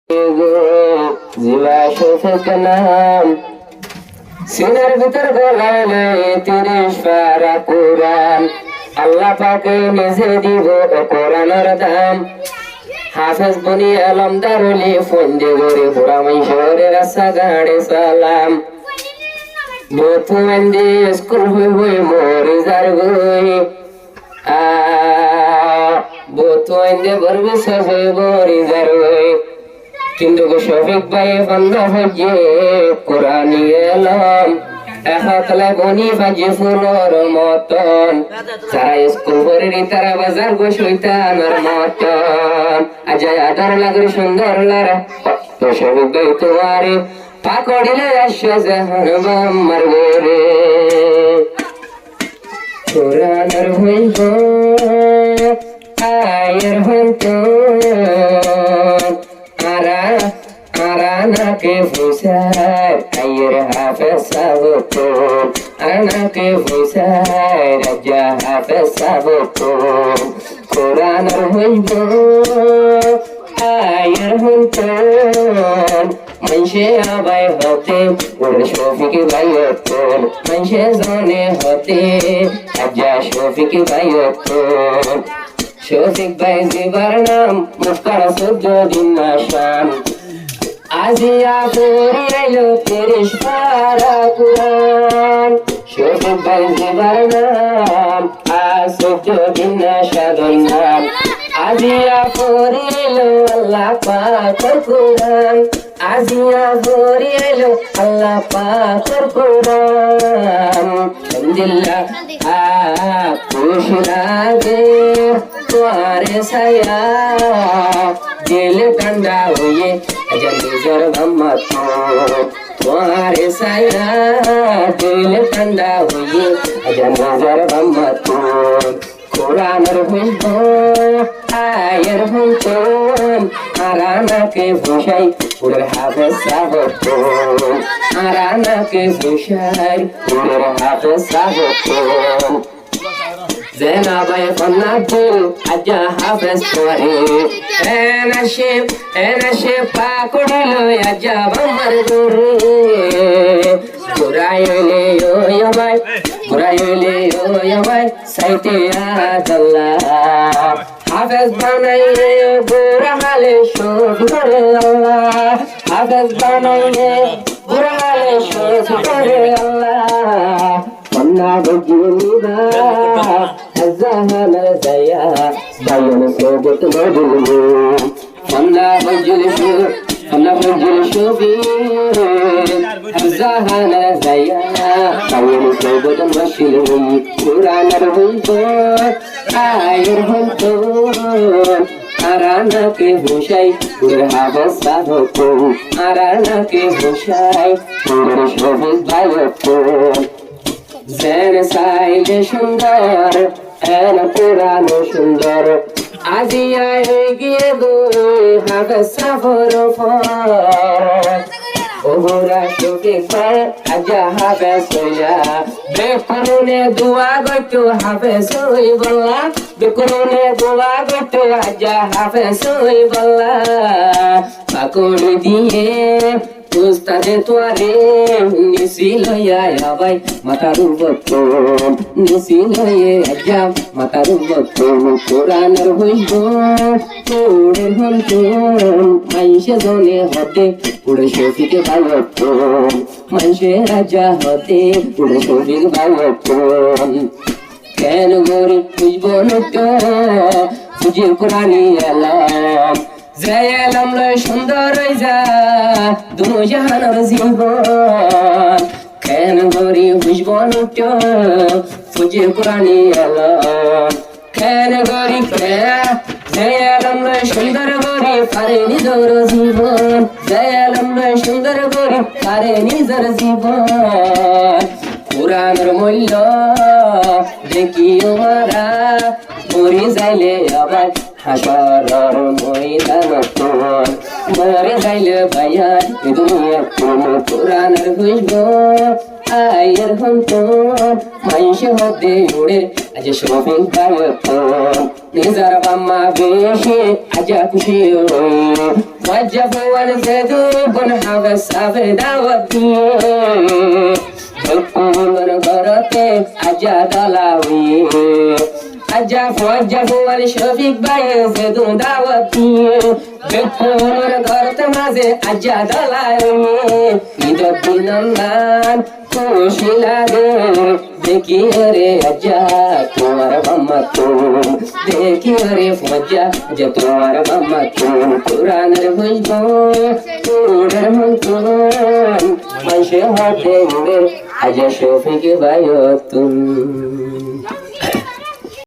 জিবা শফিক নাম সিনার ভিতর গলালে 30 পারা কোরআন আল্লাহ পাকে নিজে দিব কোরআনের দাম হাফেজ বনি আলম দারুলি ফন্দি গরি পুরা মাইশরে রাসা গাড়ে সালাম বতুমেন্দি স্কুল হই মরি যার গই বতুমেন্দি বরবি সবে মরি যার গই কিন্তু শফিক ভাই বান্দা হয়ে কোরআন এলাম এখাতলা বনি বাজে ফুলর মতন সারা স্কুল ভরে তারা বাজার গো শৈতানের মতন আজায় আদর লাগর সুন্দর লারা শফিক ভাই তোমারে পাকড়িলে আসে জাহান বাম্মার গোরে কোরআনের হইব আয়ের হইত আরানাকে ফুসার আয়ের হাফেজ সাবতো আরানাকে ফুসার রাজা হাফেজ সাবতো কোরআনের হইব আয়ের হইত মনসে আবাই হতে ওরে শফিক ভাই হতন মনসে জনে হতে রাজা শফিক ভাই হতন শফিক ভাই জিবার নাম মুস্কার 14 দিন আসাম আজিয়া পড়ি আইলো 30 পারা কোরআন শফিক ভাই জিবার নাম আজ 14 দিন সাধন নাম আজিয়া পড়ি আইলো আল্লাহ পাকের কোরআন আজিয়া পড়ি আইলো আল্লাহ পাকের কোরআন আলহামদুলিল্লাহ খুশি লাগে তোমারে ছায়া দিল ঠান্ডা হয়ে আজান নিজর মোহাম্মদ তোমারে ছায়া দিল ঠান্ডা হয়ে আজান নিজর মোহাম্মদ কোরআনের হইব আয়ের হইত আরানাকে বসাই পুরের হাফেজ সাবত আরানাকে বসাই পুরের হাফেজ সাবত জেনাবাই ফন্নাতুল আজা হাফেজ করে এনাশে পাকড়িলো আজা বাম্মার গোরে ঘুরাইলে ও ইয়াবাই সাইতে আল্লাহ হাফেজ বানাইলে বুড়া হালে শোধ করে আল্লাহ হাফেজ বানাইলে বুড়া হালে শোধ করে আল্লাহ কন্যা বজিনিবা জাহানার দয়া বায়ন সোবত মদুলু কন্যা বজিল শোবি জাহানার দয়া বায়ন সোবত মশিলু কোরআনের হইব আয়ের হইব আরানাকে বসাই পুরের হাফেজ সাধক আরানাকে বসাই পুরের শফিক ভাই হতন জেন সাইলে সুন্দর এন পুরানো সুন্দর আজিয়া গিয়ে গো হাফেজ সাফর ওরা শফিক ভাই আজা হাফেজ হইয়া বেকুরুনে দোয়া গইতো হাফেজ হই বল্লা বেকুরুনে দোয়া গইতো আজা হাফেজ হই বল্লা পাকড়ি দিয়ে উস্তাদে তোরে নিসি লইয়া আবাই মাথার বতন নিসি লইয়ে আজা মাথার বতন কোরআনের হইব তোরের হন্তন মাইশে জনে হতে পুরে শফিক ভাই হতন মাইশে রাজা হতে পুরে শফিক ভাই হতন কেন গরি বুঝব নট বুঝে কোরআনি এলাম জয়ালাম লয় সুন্দর যা দুনো জাহানের জীবন কেন গরি বুঝব নট বুঝে কোরআনি এলাম কেন গরি জয়ালাম লয় সুন্দর গরি পারে নিজর জীবন জয়ালাম লয় সুন্দর গরি পারে নিজর জীবন কোরআনের মূল্য দেখিও মারা মরি যাইলে আবার হাসরের ময়দানত মরে যাইলে ভাইয়া দুনিয়া কোন কোরআনের বুঝব আয়ের হন্তন মাইশে হতে উড়ে আজ শফিক ভাইয়তন নিজার বাম্মা বেশি আজ খুশি ওয়াজ্জাব ওয়াল জাদু বন হাওয়াস আবে দাওয়াত ভক্তর ঘরতে আজা দালাওই আজা ওয়াজ্জাব ওয়াল শফিক ভাই জাদু দাওয়াত ভক্তর ঘরতে মাঝে আজা দালাওই ঈদ দিনান খুশি লাগে দেখি রে আজা তোমার বাম্মা তুম দেখি রে ফজা যে তোমার বাম্মা তুম কোরআনের বুঝব তোদের মন তুম মাইশে হাতে উড়ে আজ শফিক ভাই তুম